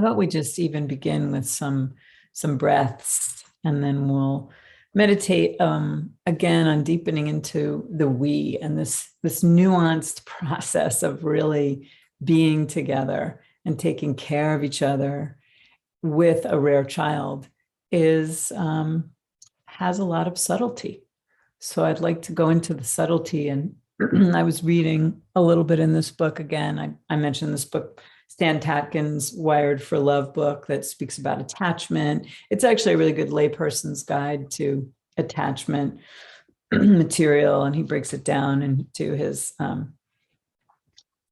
How about we just even begin with some breaths, and then we'll meditate again on deepening into the we and this nuanced process of really being together and taking care of each other with a rare child is has a lot of subtlety. So I'd like to go into the subtlety. And I was reading a little bit in this book again. I mentioned this book, Stan Tatkin's Wired for Love book, that speaks about attachment. It's actually a really good layperson's guide to attachment material, and he breaks it down into his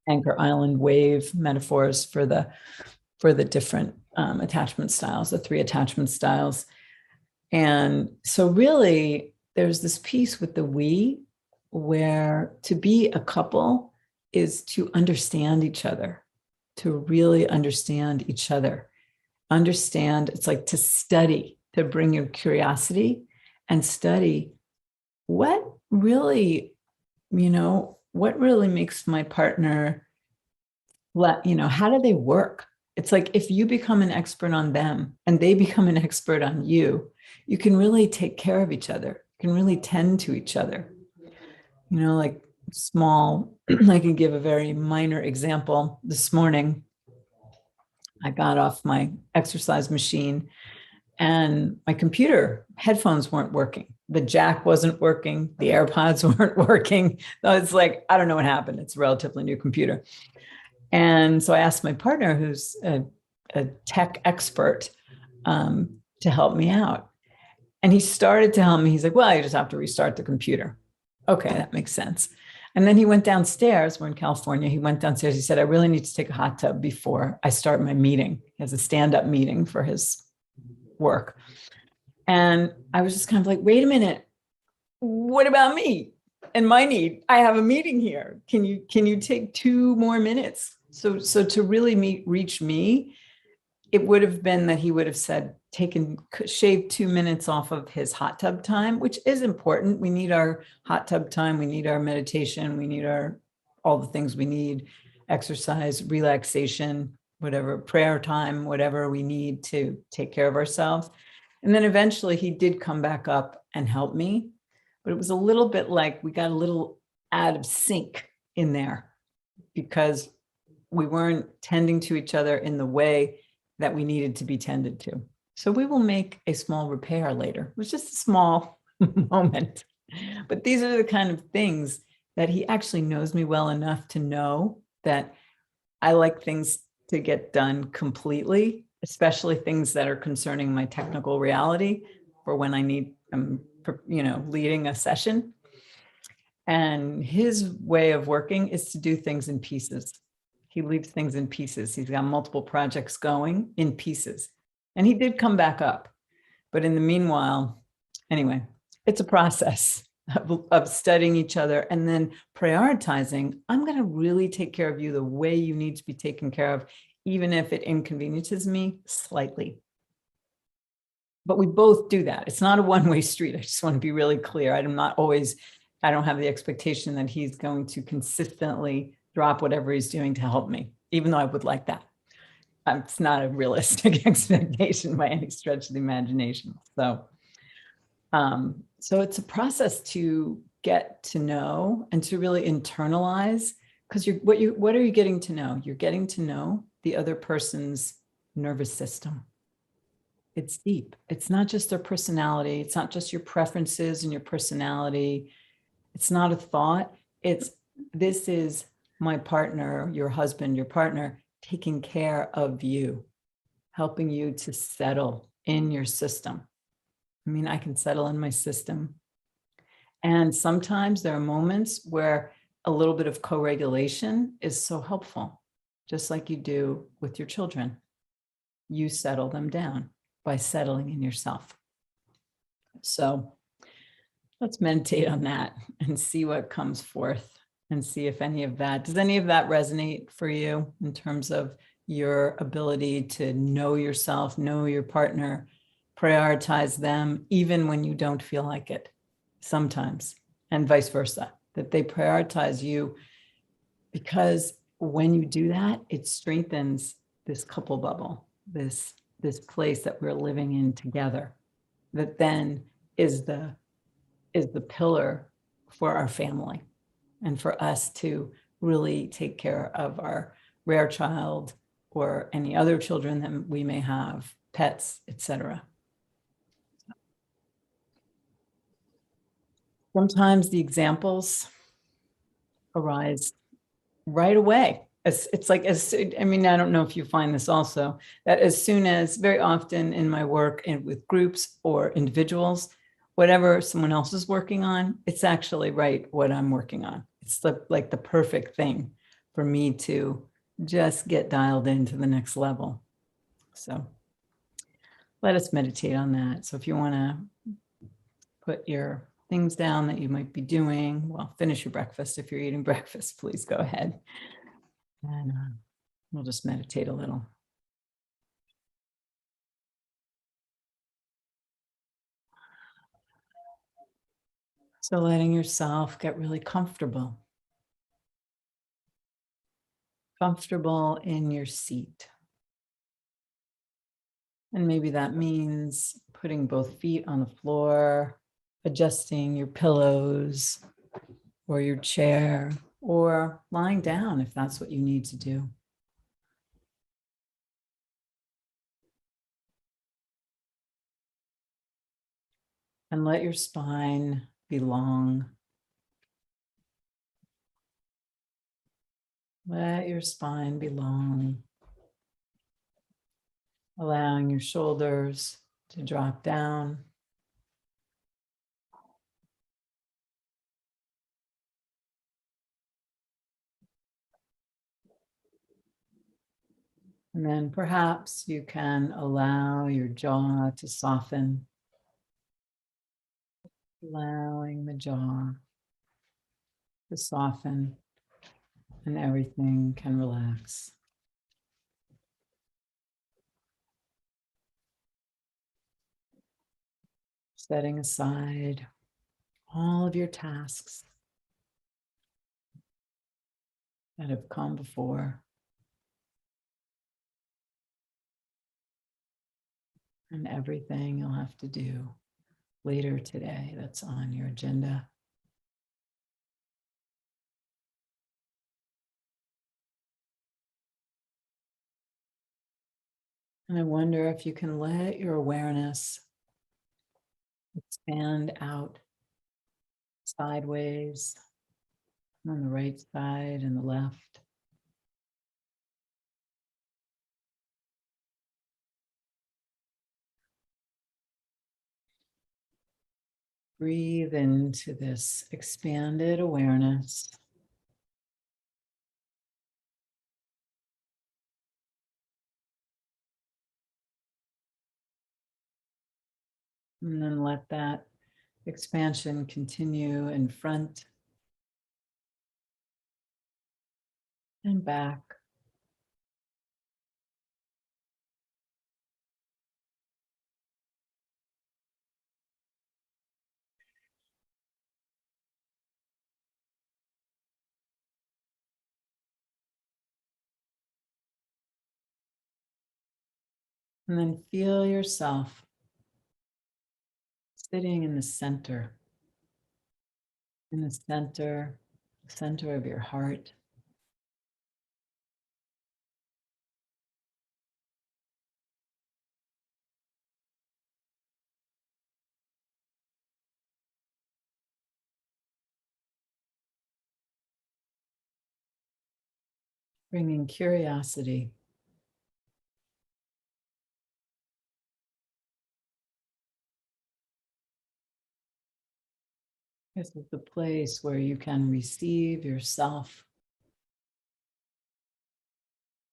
anchor island wave metaphors for the different attachment styles, the 3 attachment styles. And so really there's this piece with the we, where to be a couple is to understand each other, to really understand each other. Understand, it's like to study, to bring your curiosity and study what really, what really makes my partner, how do they work? It's like if you become an expert on them and they become an expert on you, you can really take care of each other. You can really tend to each other. Like small, I can give a very minor example. This morning, I got off my exercise machine and my computer headphones weren't working. The jack wasn't working. The AirPods weren't working. It's like, I don't know what happened. It's a relatively new computer. And so I asked my partner, who's a tech expert, to help me out. And he started to help me. He's like, well, you just have to restart the computer. Okay, that makes sense. And then he went downstairs. We're in California. He went downstairs. He said, I really need to take a hot tub before I start my meeting. He has a stand-up meeting for his work. And I was just kind of like, wait a minute. What about me and my need? I have a meeting here. Can you take 2 more minutes? So to really reach me, it would have been that he would have said, shaved 2 minutes off of his hot tub time, which is important. We need our hot tub time. We need our meditation. We need all the things we need, exercise, relaxation, whatever, prayer time, whatever we need to take care of ourselves. And then eventually he did come back up and help me, but it was a little bit like we got a little out of sync in there because we weren't tending to each other in the way that we needed to be tended to. So we will make a small repair later. It was just a small moment. But these are the kind of things that he actually knows me well enough to know that I like things to get done completely, especially things that are concerning my technical reality for when I need, leading a session. And his way of working is to do things in pieces. He leaves things in pieces. He's got multiple projects going in pieces. And he did come back up. But in the meanwhile, anyway, it's a process of studying each other and then prioritizing. I'm going to really take care of you the way you need to be taken care of, even if it inconveniences me slightly. But we both do that. It's not a one-way street. I just want to be really clear. I don't have the expectation that he's going to consistently drop whatever he's doing to help me, even though I would like that. It's not a realistic expectation by any stretch of the imagination. So it's a process to get to know and to really internalize, because what are you getting to know? You're getting to know the other person's nervous system. It's deep. It's not just their personality. It's not just your preferences and your personality. It's not a thought. This is my partner, your husband, your partner, taking care of you, helping you to settle in your system. I mean, I can settle in my system. And sometimes there are moments where a little bit of co-regulation is so helpful, just like you do with your children. You settle them down by settling in yourself. So let's meditate on that and see what comes forth. And see if does any of that resonate for you in terms of your ability to know yourself, know your partner, prioritize them, even when you don't feel like it sometimes, and vice versa, that they prioritize you, because when you do that, it strengthens this couple bubble. this place that we're living in together, that then is the pillar for our family and for us to really take care of our rare child or any other children that we may have, pets, etc. Sometimes the examples arise right away. It's like, I mean, I don't know if you find this also, that as soon as, very often in my work and with groups or individuals, whatever someone else is working on, it's actually right what I'm working on. It's like the perfect thing for me to just get dialed into the next level. So let us meditate on that. So if you want to put your things down that you might be doing, well, finish your breakfast. If you're eating breakfast, please go ahead. And we'll just meditate a little. So letting yourself get really comfortable. Comfortable in your seat. And maybe that means putting both feet on the floor, adjusting your pillows or your chair, or lying down if that's what you need to do. And let your spine be long. Let your spine be long. Allowing your shoulders to drop down. And then perhaps you can allow your jaw to soften, allowing the jaw to soften, and everything can relax. Setting aside all of your tasks that have come before, and everything you'll have to do later today that's on your agenda. And I wonder if you can let your awareness expand out sideways on the right side and the left. Breathe into this expanded awareness. And then let that expansion continue in front and back. And then feel yourself sitting in the center center of your heart. Bringing curiosity. This is the place where you can receive yourself,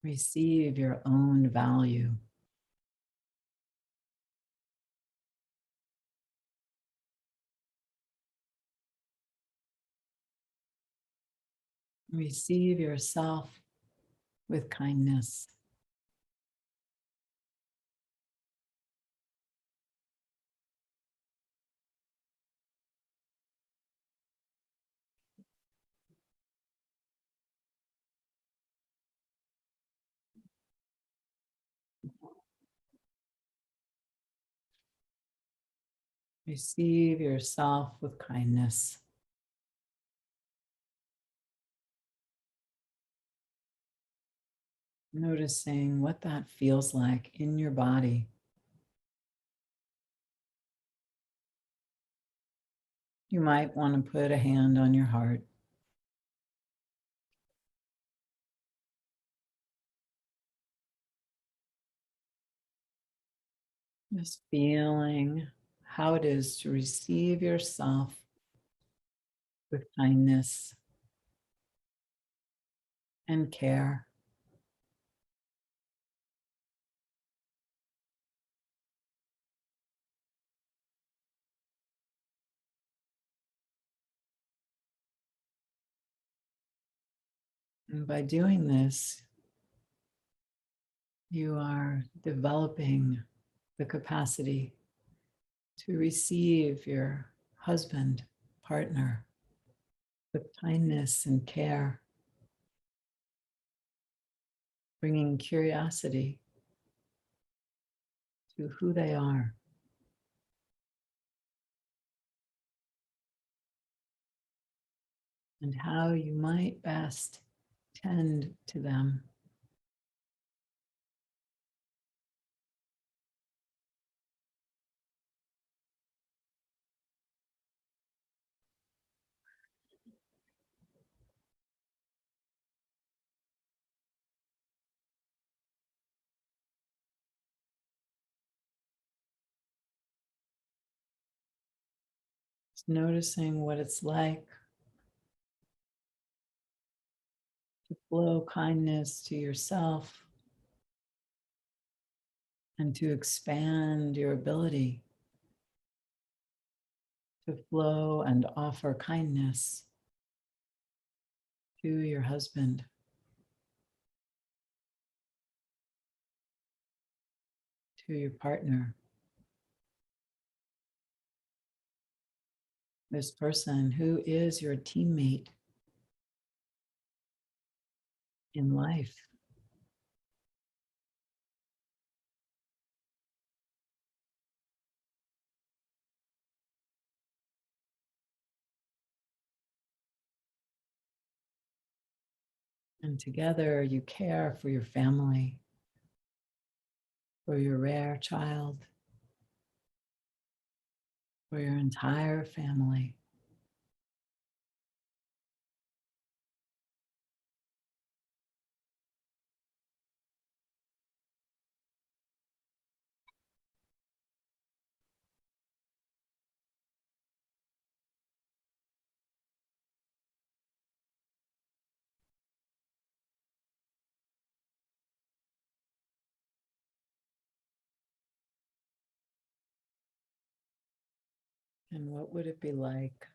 receive your own value. Receive yourself with kindness. Receive yourself with kindness. Noticing what that feels like in your body. You might want to put a hand on your heart. Just feeling how it is to receive yourself with kindness and care. And by doing this, you are developing the capacity to receive your husband, partner, with kindness and care, bringing curiosity to who they are and how you might best tend to them. Just noticing what it's like to flow kindness to yourself and to expand your ability to flow and offer kindness to your husband, to your partner, this person who is your teammate in life. And together you care for your family, for your rare child, for your entire family. And what would it be like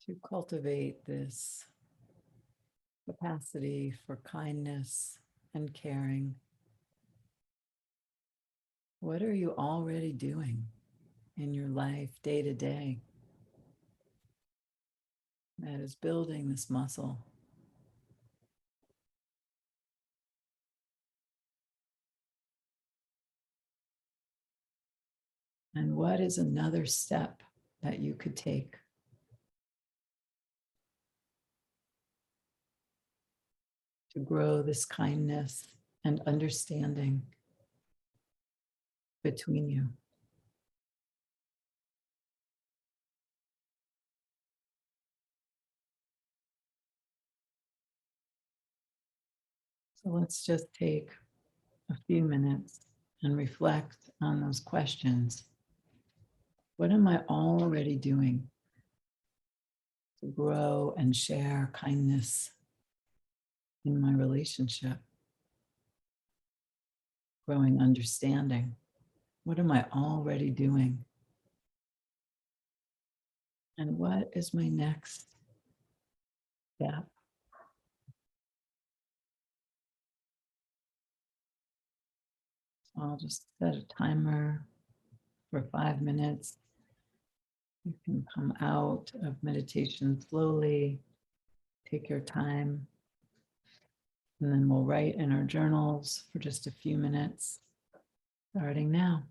to cultivate this capacity for kindness and caring? What are you already doing in your life day to day that is building this muscle? And what is another step that you could take to grow this kindness and understanding between you? So let's just take a few minutes and reflect on those questions. What am I already doing to grow and share kindness in my relationship? Growing understanding. What am I already doing? And what is my next step? So I'll just set a timer for 5 minutes. You can come out of meditation slowly. Take your time. And then we'll write in our journals for just a few minutes, starting now.